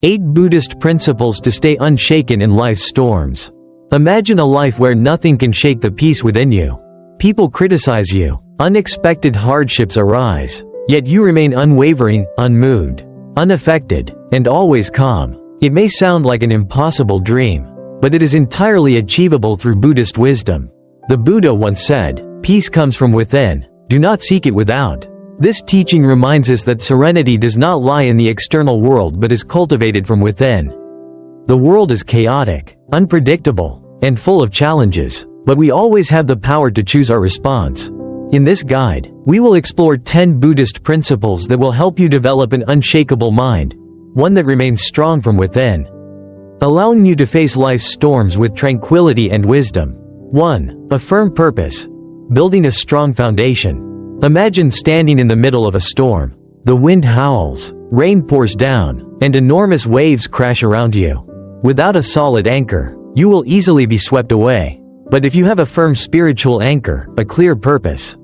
8 Buddhist Principles to Stay Unshaken in Life's Storms. Imagine a life where nothing can shake the peace within you. People criticize you. Unexpected hardships arise. Yet you remain unwavering, unmoved, unaffected, and always calm. It may sound like an impossible dream, but it is entirely achievable through Buddhist wisdom. The Buddha once said, "Peace comes from within. Do not seek it without." This teaching reminds us that serenity does not lie in the external world but is cultivated from within. The world is chaotic, unpredictable, and full of challenges, but we always have the power to choose our response. In this guide, we will explore 10 Buddhist principles that will help you develop an unshakable mind, one that remains strong from within, allowing you to face life's storms with tranquility and wisdom. 1. A firm purpose. Building a strong foundation. Imagine standing in the middle of a storm. The wind howls, rain pours down, and enormous waves crash around you. Without a solid anchor, you will easily be swept away. But if you have a firm spiritual anchor, a clear purpose,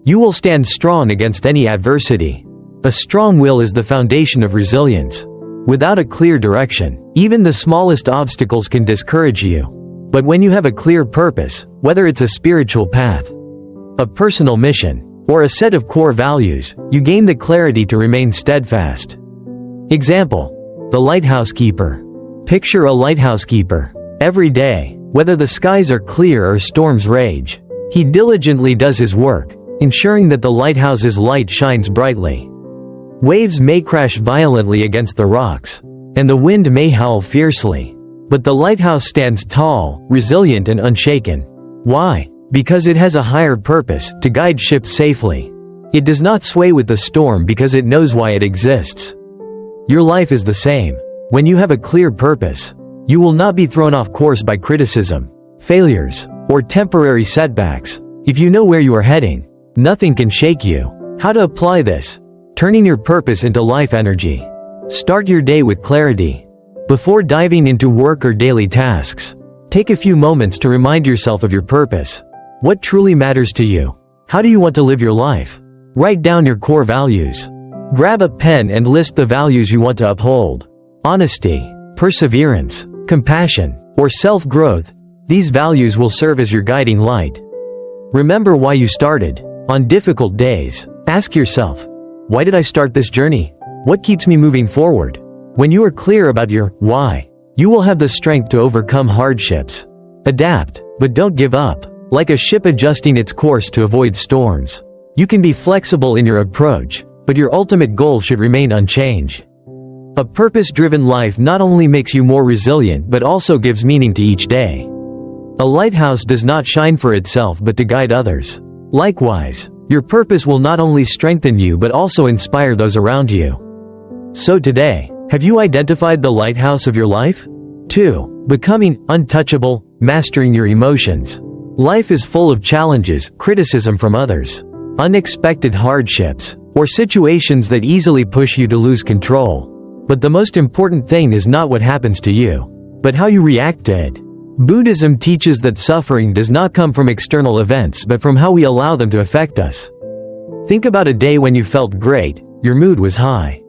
you will stand strong against any adversity. A strong will is the foundation of resilience. Without a clear direction, even the smallest obstacles can discourage you. But when you have a clear purpose, whether it's a spiritual path, a personal mission, or a set of core values, you gain the clarity to remain steadfast. Example: the lighthouse keeper. Picture a lighthouse keeper. Every day, whether the skies are clear or storms rage, he diligently does his work, ensuring that the lighthouse's light shines brightly. Waves may crash violently against the rocks, and the wind may howl fiercely, but the lighthouse stands tall, resilient and unshaken. Why? Because it has a higher purpose, to guide ships safely. It does not sway with the storm because it knows why it exists. Your life is the same. When you have a clear purpose, you will not be thrown off course by criticism, failures, or temporary setbacks. If you know where you are heading, nothing can shake you. How to apply this? Turning your purpose into life energy. Start your day with clarity. Before diving into work or daily tasks, take a few moments to remind yourself of your purpose. What truly matters to you? How do you want to live your life? Write down your core values. Grab a pen and list the values you want to uphold. Honesty, perseverance, compassion, or self-growth. These values will serve as your guiding light. Remember why you started. On difficult days, ask yourself, why did I start this journey? What keeps me moving forward? When you are clear about your why, you will have the strength to overcome hardships. Adapt, but don't give up. Like a ship adjusting its course to avoid storms, you can be flexible in your approach, but your ultimate goal should remain unchanged. A purpose-driven life not only makes you more resilient but also gives meaning to each day. A lighthouse does not shine for itself but to guide others. Likewise, your purpose will not only strengthen you but also inspire those around you. So today, have you identified the lighthouse of your life? 2. Becoming untouchable, mastering your emotions. Life is full of challenges, criticism from others, unexpected hardships, or situations that easily push you to lose control. But the most important thing is not what happens to you, but how you react to it. Buddhism teaches that suffering does not come from external events but from how we allow them to affect us. Think about a day when you felt great, your mood was high,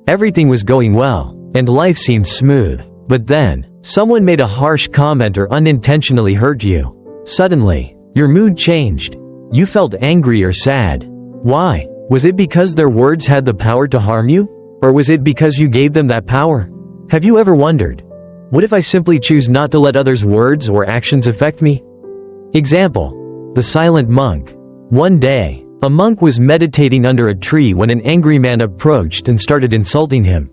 everything was going well, and life seemed smooth. But then, someone made a harsh comment or unintentionally hurt you. Suddenly, your mood changed. You felt angry or sad. Why? Was it because their words had the power to harm you? Or was it because you gave them that power? Have you ever wondered, what if I simply choose not to let others' words or actions affect me? Example: the silent monk. One day, a monk was meditating under a tree when an angry man approached and started insulting him.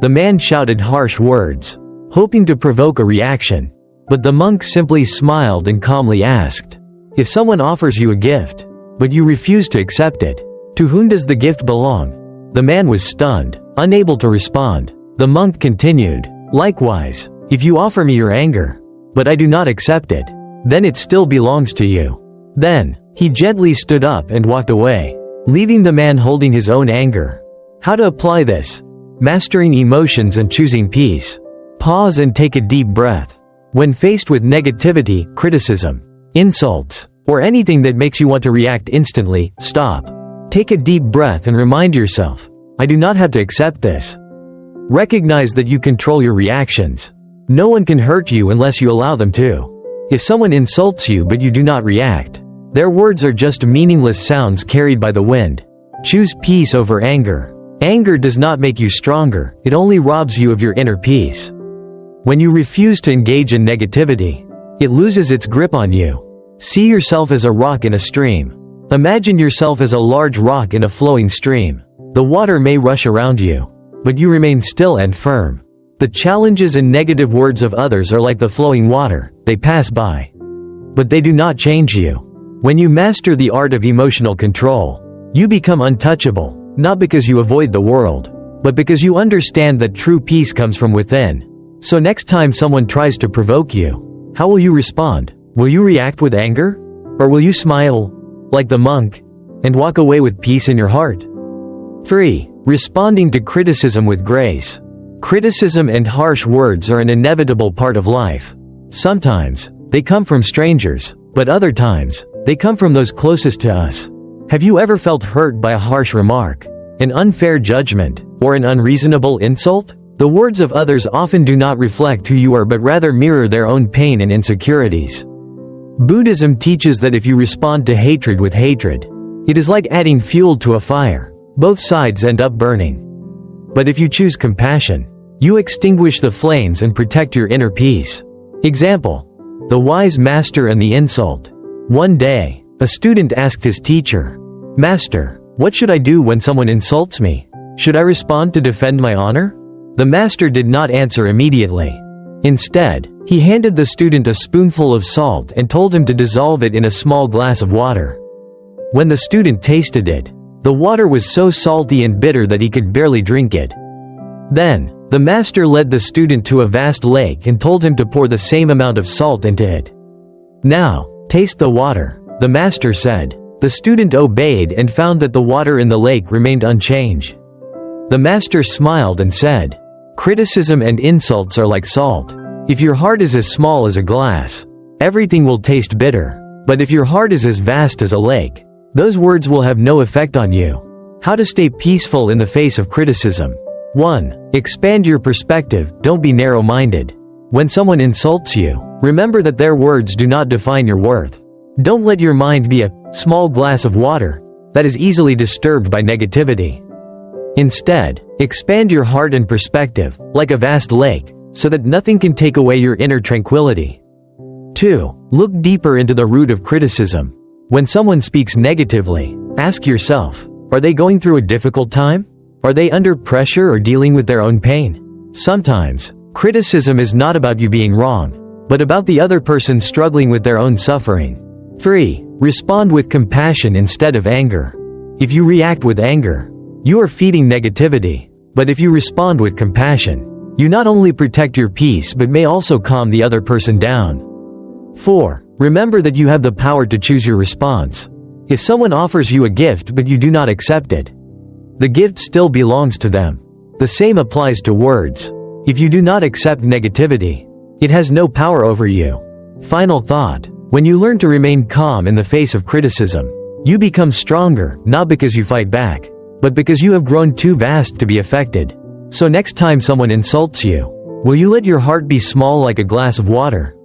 The man shouted harsh words, hoping to provoke a reaction. But the monk simply smiled and calmly asked, "If someone offers you a gift, but you refuse to accept it, to whom does the gift belong?" The man was stunned, unable to respond. The monk continued, "Likewise, if you offer me your anger, but I do not accept it, then it still belongs to you." Then, he gently stood up and walked away, leaving the man holding his own anger. How to apply this? Mastering emotions and choosing peace. Pause and take a deep breath. When faced with negativity, criticism, insults, or anything that makes you want to react instantly, stop. Take a deep breath and remind yourself, I do not have to accept this. Recognize that you control your reactions. No one can hurt you unless you allow them to. If someone insults you but you do not react, their words are just meaningless sounds carried by the wind. Choose peace over anger. Anger does not make you stronger, it only robs you of your inner peace. When you refuse to engage in negativity, it loses its grip on you. See yourself as a rock in a stream. Imagine yourself as a large rock in a flowing stream. The water may rush around you, but you remain still and firm. The challenges and negative words of others are like the flowing water, they pass by. But they do not change you. When you master the art of emotional control, you become untouchable, not because you avoid the world, but because you understand that true peace comes from within. So next time someone tries to provoke you, how will you respond? Will you react with anger? Or will you smile, like the monk, and walk away with peace in your heart? 3. Responding to criticism with grace. Criticism and harsh words are an inevitable part of life. Sometimes, they come from strangers, but other times, they come from those closest to us. Have you ever felt hurt by a harsh remark, an unfair judgment, or an unreasonable insult? The words of others often do not reflect who you are but rather mirror their own pain and insecurities. Buddhism teaches that if you respond to hatred with hatred, it is like adding fuel to a fire. Both sides end up burning. But if you choose compassion, you extinguish the flames and protect your inner peace. Example: the wise master and the insult. One day, a student asked his teacher, "Master, what should I do when someone insults me? Should I respond to defend my honor?" The master did not answer immediately. Instead, he handed the student a spoonful of salt and told him to dissolve it in a small glass of water. When the student tasted it, the water was so salty and bitter that he could barely drink it. Then, the master led the student to a vast lake and told him to pour the same amount of salt into it. "Now, taste the water," the master said. The student obeyed and found that the water in the lake remained unchanged. The master smiled and said, "Criticism and insults are like salt. If your heart is as small as a glass, everything will taste bitter. But if your heart is as vast as a lake, those words will have no effect on you." How to stay peaceful in the face of criticism. 1. Expand your perspective, don't be narrow-minded. When someone insults you, remember that their words do not define your worth. Don't let your mind be a small glass of water that is easily disturbed by negativity. Instead, expand your heart and perspective, like a vast lake, so that nothing can take away your inner tranquility. 2. Look deeper into the root of criticism. When someone speaks negatively, ask yourself, are they going through a difficult time? Are they under pressure or dealing with their own pain? Sometimes, criticism is not about you being wrong, but about the other person struggling with their own suffering. 3. Respond with compassion instead of anger. If you react with anger, you are feeding negativity. But if you respond with compassion, you not only protect your peace but may also calm the other person down. 4. Remember that you have the power to choose your response. If someone offers you a gift but you do not accept it, the gift still belongs to them. The same applies to words. If you do not accept negativity, it has no power over you. Final thought: when you learn to remain calm in the face of criticism, you become stronger, not because you fight back, but because you have grown too vast to be affected. So next time someone insults you, will you let your heart be small like a glass of water?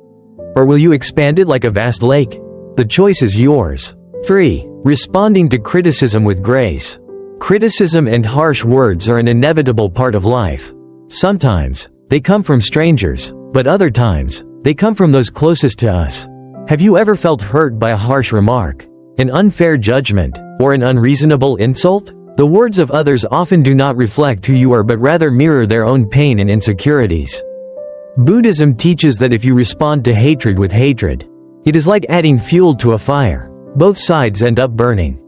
Or will you expand it like a vast lake? The choice is yours. 3. Responding to criticism with grace. Criticism and harsh words are an inevitable part of life. Sometimes, they come from strangers, but other times, they come from those closest to us. Have you ever felt hurt by a harsh remark, an unfair judgment, or an unreasonable insult? The words of others often do not reflect who you are but rather mirror their own pain and insecurities. Buddhism teaches that if you respond to hatred with hatred, it is like adding fuel to a fire. Both sides end up burning.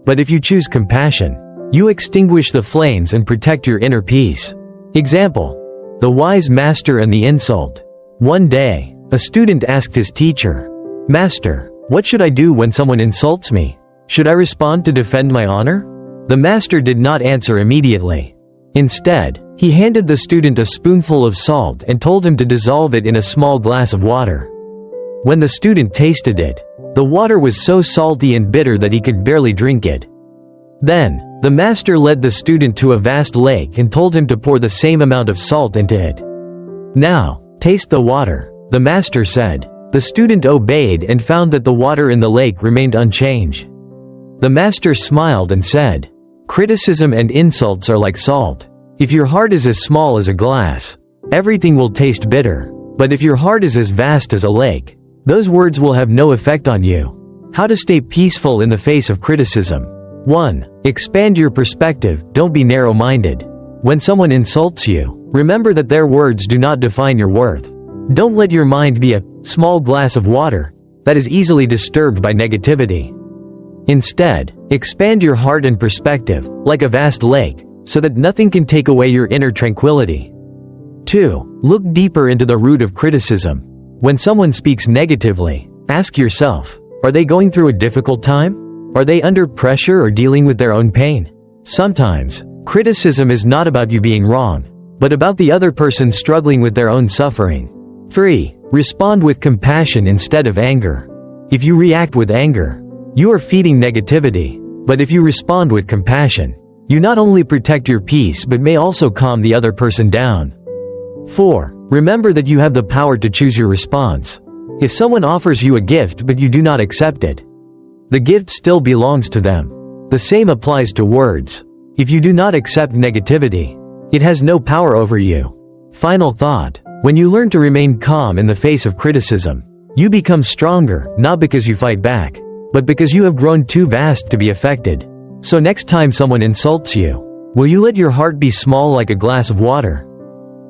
But if you choose compassion, you extinguish the flames and protect your inner peace. Example: the wise master and the insult. One day, a student asked his teacher, "Master, what should I do when someone insults me? Should I respond to defend my honor?" The master did not answer immediately. Instead, he handed the student a spoonful of salt and told him to dissolve it in a small glass of water. When the student tasted it, the water was so salty and bitter that he could barely drink it. Then, the master led the student to a vast lake and told him to pour the same amount of salt into it. "Now, taste the water," the master said. The student obeyed and found that the water in the lake remained unchanged. The master smiled and said, "Criticism and insults are like salt. If your heart is as small as a glass, everything will taste bitter. But if your heart is as vast as a lake, those words will have no effect on you." How to stay peaceful in the face of criticism. 1. Expand your perspective, don't be narrow-minded. When someone insults you, remember that their words do not define your worth. Don't let your mind be a small glass of water that is easily disturbed by negativity. Instead, expand your heart and perspective, like a vast lake, so that nothing can take away your inner tranquility. 2. Look deeper into the root of criticism. When someone speaks negatively, ask yourself, are they going through a difficult time? Are they under pressure or dealing with their own pain? Sometimes, criticism is not about you being wrong, but about the other person struggling with their own suffering. 3. Respond with compassion instead of anger. If you react with anger, you are feeding negativity. But if you respond with compassion, you not only protect your peace but may also calm the other person down. 4. Remember that you have the power to choose your response. If someone offers you a gift but you do not accept it, the gift still belongs to them. The same applies to words. If you do not accept negativity, it has no power over you. Final thought. When you learn to remain calm in the face of criticism, you become stronger, not because you fight back, but because you have grown too vast to be affected. So next time someone insults you, will you let your heart be small like a glass of water?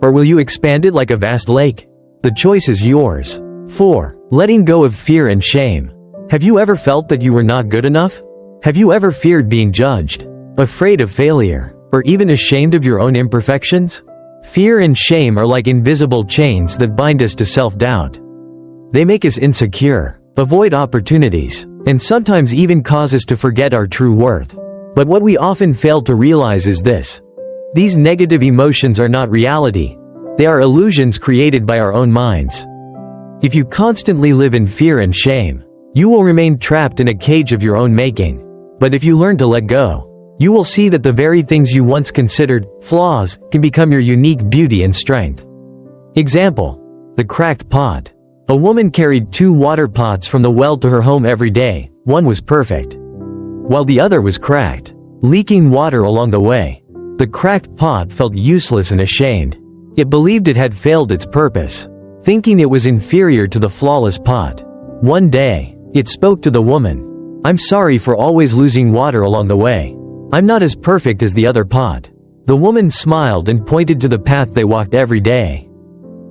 Or will you expand it like a vast lake? The choice is yours. 4. Letting go of fear and shame. Have you ever felt that you were not good enough? Have you ever feared being judged, afraid of failure, or even ashamed of your own imperfections? Fear and shame are like invisible chains that bind us to self-doubt. They make us insecure, avoid opportunities, and sometimes even cause us to forget our true worth. But what we often fail to realize is this. These negative emotions are not reality. They are illusions created by our own minds. If you constantly live in fear and shame, you will remain trapped in a cage of your own making. But if you learn to let go, you will see that the very things you once considered flaws can become your unique beauty and strength. Example: the cracked pot. A woman carried 2 water pots from the well to her home every day. One was perfect, while the other was cracked, leaking water along the way. The cracked pot felt useless and ashamed. It believed it had failed its purpose, thinking it was inferior to the flawless pot. One day, it spoke to the woman. "I'm sorry for always losing water along the way. I'm not as perfect as the other pot." The woman smiled and pointed to the path they walked every day.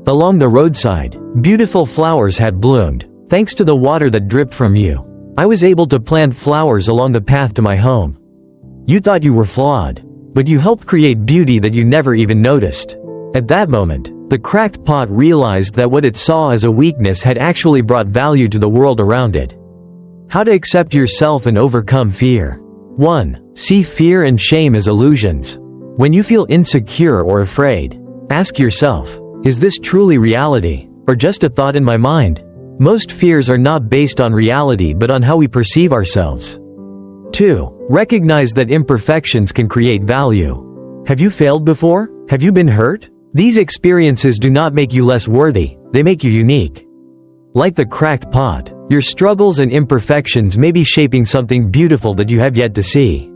Along the roadside, beautiful flowers had bloomed, thanks to the water that dripped from you. I was able to plant flowers along the path to my home. You thought you were flawed, but you helped create beauty that you never even noticed. At that moment, the cracked pot realized that what it saw as a weakness had actually brought value to the world around it. How to accept yourself and overcome fear. 1. See fear and shame as illusions. When you feel insecure or afraid, ask yourself, is this truly reality, or just a thought in my mind? Most fears are not based on reality but on how we perceive ourselves. 2. Recognize that imperfections can create value. Have you failed before? Have you been hurt? These experiences do not make you less worthy, they make you unique. Like the cracked pot, your struggles and imperfections may be shaping something beautiful that you have yet to see.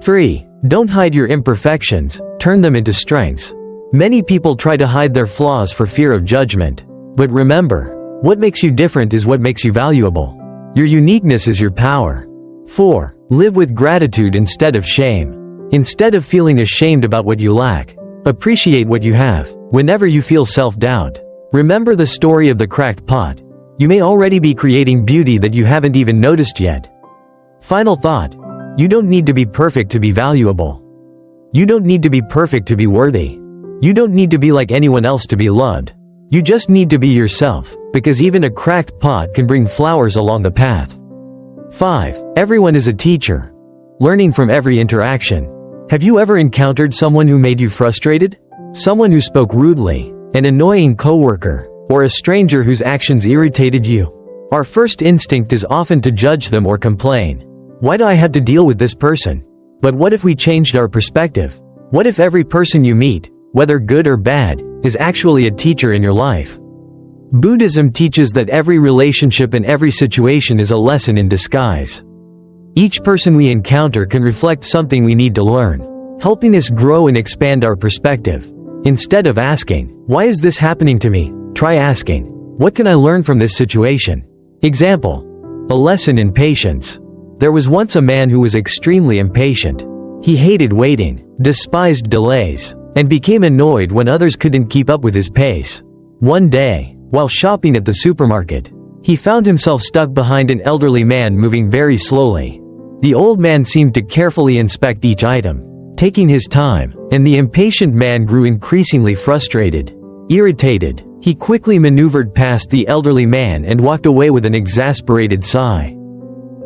3. Don't hide your imperfections, turn them into strengths. Many people try to hide their flaws for fear of judgment. But remember, what makes you different is what makes you valuable. Your uniqueness is your power. 4. Live with gratitude instead of shame. Instead of feeling ashamed about what you lack, appreciate what you have. Whenever you feel self-doubt, remember the story of the cracked pot. You may already be creating beauty that you haven't even noticed yet. Final thought. You don't need to be perfect to be valuable. You don't need to be perfect to be worthy. You don't need to be like anyone else to be loved. You just need to be yourself, because even a cracked pot can bring flowers along the path. 5. Everyone is a teacher. Learning from every interaction. Have you ever encountered someone who made you frustrated? Someone who spoke rudely, an annoying coworker, or a stranger whose actions irritated you? Our first instinct is often to judge them or complain. Why do I have to deal with this person? But what if we changed our perspective? What if every person you meet, whether good or bad, is actually a teacher in your life? Buddhism teaches that every relationship and every situation is a lesson in disguise. Each person we encounter can reflect something we need to learn, helping us grow and expand our perspective. Instead of asking, "Why is this happening to me?" try asking, "What can I learn from this situation?" Example: a lesson in patience. There was once a man who was extremely impatient. He hated waiting, despised delays, and became annoyed when others couldn't keep up with his pace. One day, while shopping at the supermarket, he found himself stuck behind an elderly man moving very slowly. The old man seemed to carefully inspect each item, taking his time, and the impatient man grew increasingly frustrated. Irritated, he quickly maneuvered past the elderly man and walked away with an exasperated sigh.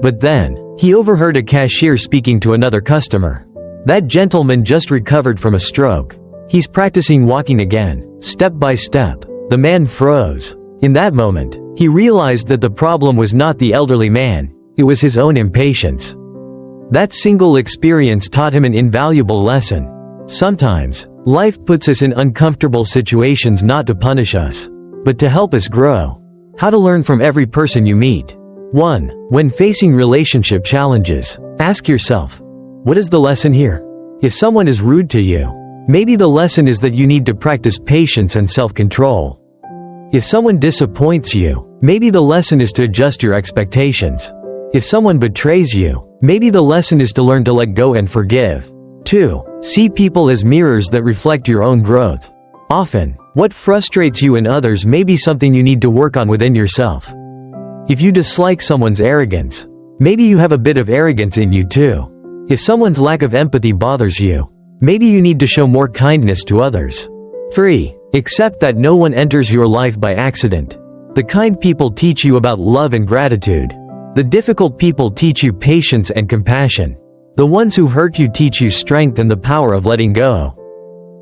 But then, he overheard a cashier speaking to another customer. "That gentleman just recovered from a stroke. He's practicing walking again, step by step." The man froze. In that moment, he realized that the problem was not the elderly man, it was his own impatience. That single experience taught him an invaluable lesson. Sometimes, life puts us in uncomfortable situations not to punish us, but to help us grow. How to learn from every person you meet. 1. When facing relationship challenges, ask yourself, what is the lesson here? If someone is rude to you, maybe the lesson is that you need to practice patience and self-control. If someone disappoints you, maybe the lesson is to adjust your expectations. If someone betrays you, maybe the lesson is to learn to let go and forgive. 2. See people as mirrors that reflect your own growth. Often, what frustrates you in others may be something you need to work on within yourself. If you dislike someone's arrogance, maybe you have a bit of arrogance in you too. If someone's lack of empathy bothers you, maybe you need to show more kindness to others. 3. Accept that no one enters your life by accident. The kind people teach you about love and gratitude. The difficult people teach you patience and compassion. The ones who hurt you teach you strength and the power of letting go.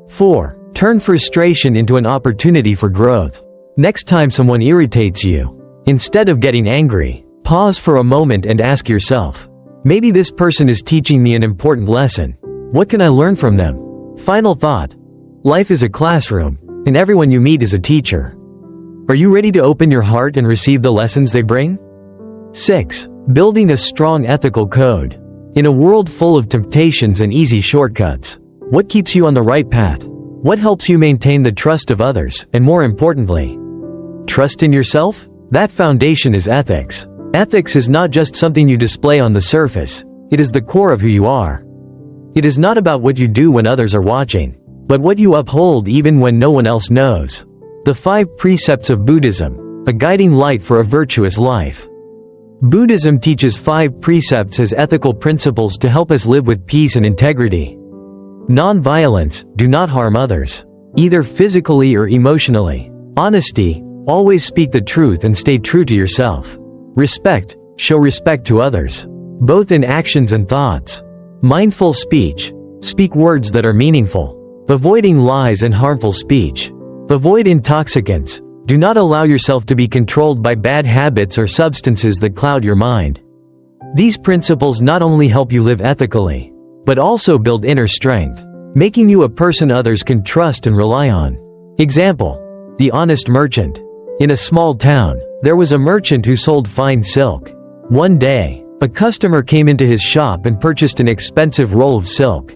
4. Turn frustration into an opportunity for growth. Next time someone irritates you, instead of getting angry, pause for a moment and ask yourself, maybe this person is teaching me an important lesson. What can I learn from them? Final thought. Life is a classroom, and everyone you meet is a teacher. Are you ready to open your heart and receive the lessons they bring? 6. Building a strong ethical code. In a world full of temptations and easy shortcuts, what keeps you on the right path? What helps you maintain the trust of others, and more importantly, trust in yourself? That foundation is ethics. Ethics is not just something you display on the surface, it is the core of who you are. It is not about what you do when others are watching, but what you uphold even when no one else knows. The 5 Precepts of Buddhism, a guiding light for a virtuous life. Buddhism teaches 5 precepts as ethical principles to help us live with peace and integrity. Non-violence, do not harm others, either physically or emotionally. Honesty, always speak the truth and stay true to yourself. Respect, show respect to others, both in actions and thoughts. Mindful speech, speak words that are meaningful, avoiding lies and harmful speech. Avoid intoxicants, do not allow yourself to be controlled by bad habits or substances that cloud your mind. These principles not only help you live ethically, but also build inner strength, making you a person others can trust and rely on. Example: the honest merchant. In a small town, there was a merchant who sold fine silk. One day, a customer came into his shop and purchased an expensive roll of silk.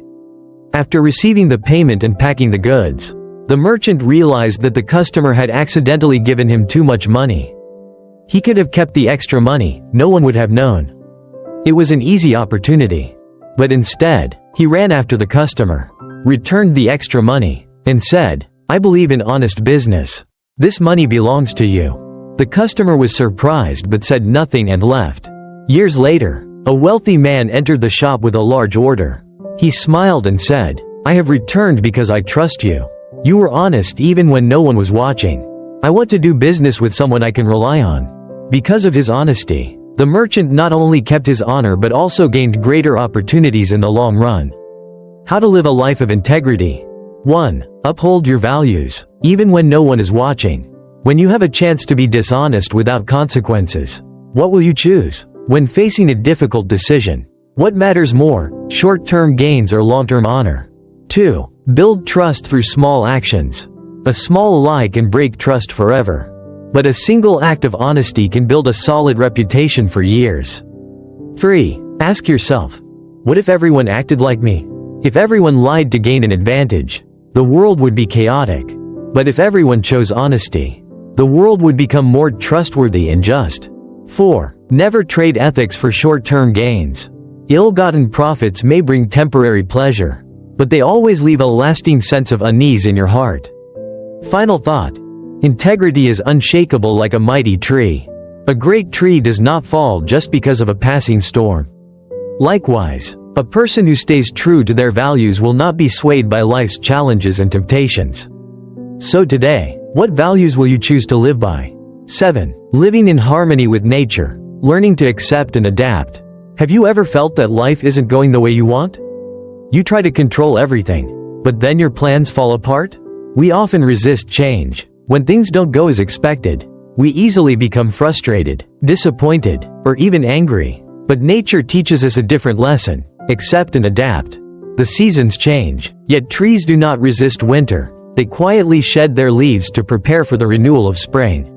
After receiving the payment and packing the goods, the merchant realized that the customer had accidentally given him too much money. He could have kept the extra money, no one would have known. It was an easy opportunity. But instead, he ran after the customer, returned the extra money, and said, "I believe in honest business. This money belongs to you." The customer was surprised but said nothing and left. Years later, a wealthy man entered the shop with a large order. He smiled and said, "I have returned because I trust you. You were honest even when no one was watching. I want to do business with someone I can rely on." Because of his honesty, the merchant not only kept his honor but also gained greater opportunities in the long run. How to live a life of integrity. 1. Uphold your values, even when no one is watching. When you have a chance to be dishonest without consequences, what will you choose? When facing a difficult decision, What matters more, short-term gains or long-term honor? 2. Build trust through small actions. A small lie can break trust forever. But a single act of honesty can build a solid reputation for years. 3. Ask yourself, what if everyone acted like me? If everyone lied to gain an advantage, the world would be chaotic. But if everyone chose honesty, the world would become more trustworthy and just. 4. Never trade ethics for short-term gains. Ill-gotten profits may bring temporary pleasure, but they always leave a lasting sense of unease in your heart. Final thought. Integrity is unshakable like a mighty tree. A great tree does not fall just because of a passing storm. Likewise, a person who stays true to their values will not be swayed by life's challenges and temptations. So today, what values will you choose to live by? 7. Living in harmony with nature, learning to accept and adapt. Have you ever felt that life isn't going the way you want? You try to control everything, but then your plans fall apart? We often resist change. When things don't go as expected, we easily become frustrated, disappointed, or even angry. But nature teaches us a different lesson: accept and adapt. The seasons change, yet trees do not resist winter. They quietly shed their leaves to prepare for the renewal of spring.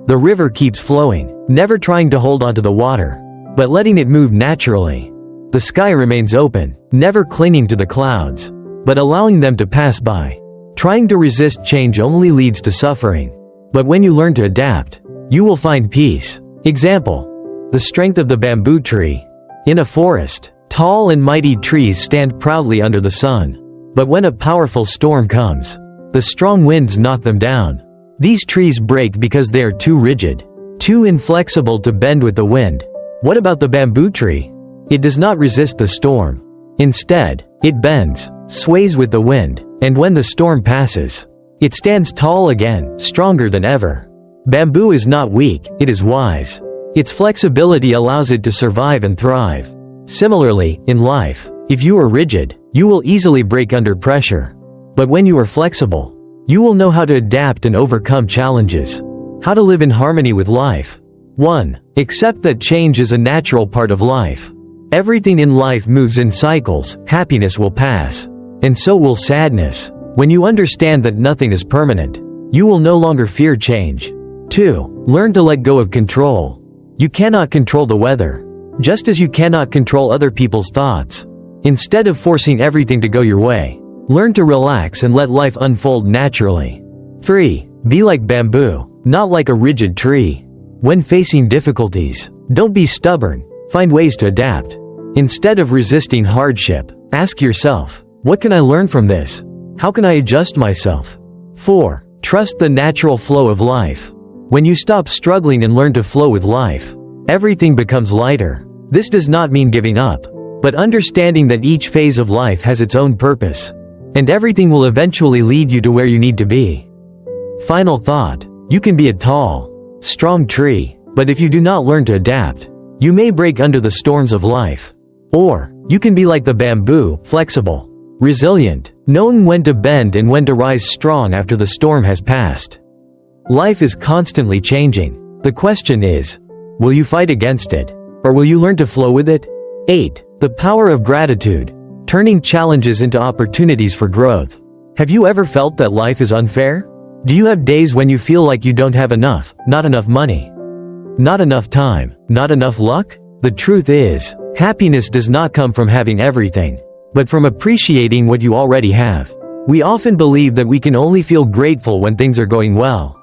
The river keeps flowing, never trying to hold onto the water, but letting it move naturally. The sky remains open, never clinging to the clouds, but allowing them to pass by. Trying to resist change only leads to suffering. But when you learn to adapt, you will find peace. Example: the strength of the bamboo tree. In a forest, tall and mighty trees stand proudly under the sun. But when a powerful storm comes, the strong winds knock them down. These trees break because they are too rigid, too inflexible to bend with the wind. What about the bamboo tree? It does not resist the storm. Instead, it bends, sways with the wind, and when the storm passes, it stands tall again, stronger than ever. Bamboo is not weak, it is wise. Its flexibility allows it to survive and thrive. Similarly, in life, if you are rigid, you will easily break under pressure. But when you are flexible, you will know how to adapt and overcome challenges. How to live in harmony with life. 1. Accept that change is a natural part of life. Everything in life moves in cycles. Happiness will pass, and so will sadness. When you understand that nothing is permanent, you will no longer fear change. 2. Learn to let go of control. You cannot control the weather, just as you cannot control other people's thoughts. Instead of forcing everything to go your way, learn to relax and let life unfold naturally. 3. Be like bamboo, not like a rigid tree. When facing difficulties, don't be stubborn. Find ways to adapt. Instead of resisting hardship, ask yourself, what can I learn from this? How can I adjust myself? 4. Trust the natural flow of life. When you stop struggling and learn to flow with life, everything becomes lighter. This does not mean giving up, but understanding that each phase of life has its own purpose, and everything will eventually lead you to where you need to be. Final thought: you can be a tall, strong tree, but if you do not learn to adapt, you may break under the storms of life. Or, you can be like the bamboo, flexible, resilient, knowing when to bend and when to rise strong after the storm has passed. Life is constantly changing. The question is, will you fight against it, or will you learn to flow with it? 8. The power of gratitude, turning challenges into opportunities for growth. Have you ever felt that life is unfair? Do you have days when you feel like you don't have enough, not enough money, not enough time, not enough luck? The truth is, happiness does not come from having everything, but from appreciating what you already have. We often believe that we can only feel grateful when things are going well.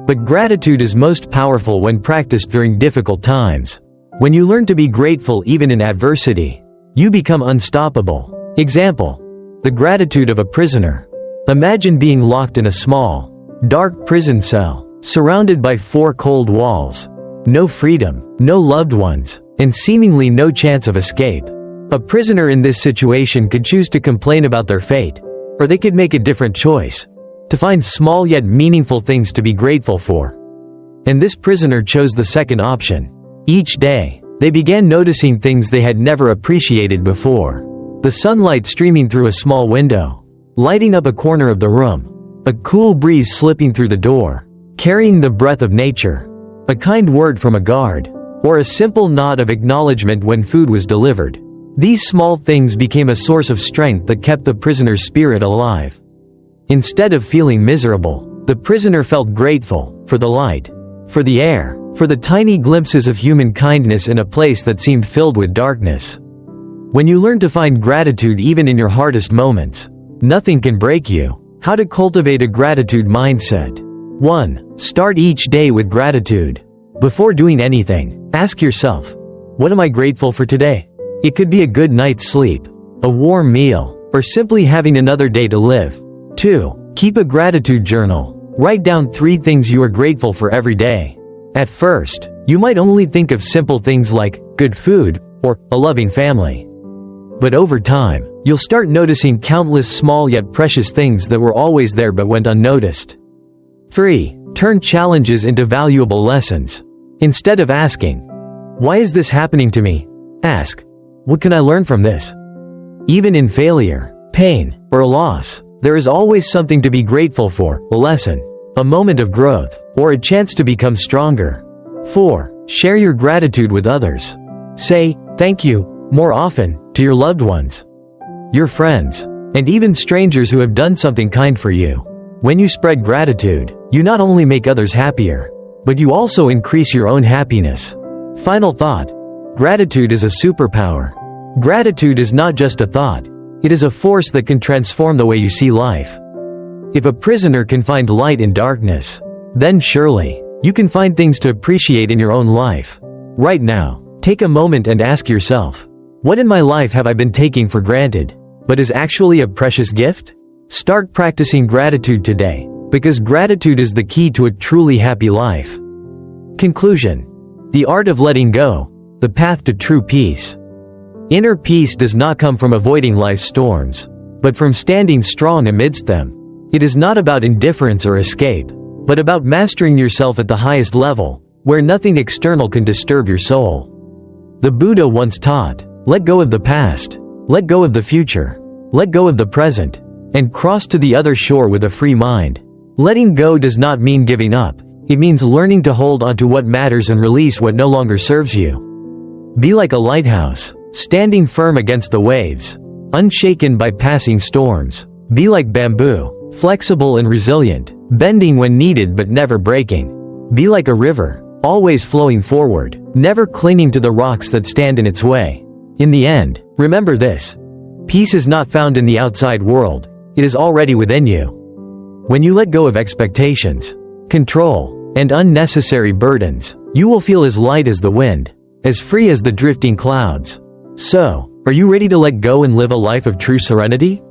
But gratitude is most powerful when practiced during difficult times. When you learn to be grateful even in adversity, you become unstoppable. Example: the gratitude of a prisoner. Imagine being locked in a small, dark prison cell, surrounded by 4 cold walls. No freedom, no loved ones, and seemingly no chance of escape. A prisoner in this situation could choose to complain about their fate, or they could make a different choice, to find small yet meaningful things to be grateful for. And this prisoner chose the second option. Each day, they began noticing things they had never appreciated before. The sunlight streaming through a small window, lighting up a corner of the room, a cool breeze slipping through the door, carrying the breath of nature, a kind word from a guard, or a simple nod of acknowledgement when food was delivered. These small things became a source of strength that kept the prisoner's spirit alive. Instead of feeling miserable, the prisoner felt grateful for the light, for the air, for the tiny glimpses of human kindness in a place that seemed filled with darkness. When you learn to find gratitude even in your hardest moments, nothing can break you. How to cultivate a gratitude mindset. 1. Start each day with gratitude. Before doing anything, ask yourself, what am I grateful for today? It could be a good night's sleep, a warm meal, or simply having another day to live. 2. Keep a gratitude journal. Write down 3 things you are grateful for every day. At first, you might only think of simple things like good food or a loving family. But over time, you'll start noticing countless small yet precious things that were always there but went unnoticed. 3. Turn challenges into valuable lessons. Instead of asking, why is this happening to me? Ask, what can I learn from this? Even in failure, pain, or a loss, there is always something to be grateful for, a lesson, a moment of growth, or a chance to become stronger. 4. Share your gratitude with others. Say, thank you, more often, to your loved ones, your friends, and even strangers who have done something kind for you. When you spread gratitude, you not only make others happier, but you also increase your own happiness. Final thought. Gratitude is a superpower. Gratitude is not just a thought, it is a force that can transform the way you see life. If a prisoner can find light in darkness, then surely, you can find things to appreciate in your own life. Right now, take a moment and ask yourself, what in my life have I been taking for granted, but is actually a precious gift? Start practicing gratitude today, because gratitude is the key to a truly happy life. Conclusion. The art of letting go, the path to true peace. Inner peace does not come from avoiding life's storms, but from standing strong amidst them. It is not about indifference or escape, but about mastering yourself at the highest level, where nothing external can disturb your soul. The Buddha once taught, let go of the past, let go of the future, let go of the present, and cross to the other shore with a free mind. Letting go does not mean giving up, it means learning to hold onto what matters and release what no longer serves you. Be like a lighthouse, standing firm against the waves, unshaken by passing storms. Be like bamboo, flexible and resilient, bending when needed but never breaking. Be like a river, always flowing forward, never clinging to the rocks that stand in its way. In the end, remember this. Peace is not found in the outside world, it is already within you. When you let go of expectations, control, and unnecessary burdens, you will feel as light as the wind, as free as the drifting clouds. So, are you ready to let go and live a life of true serenity?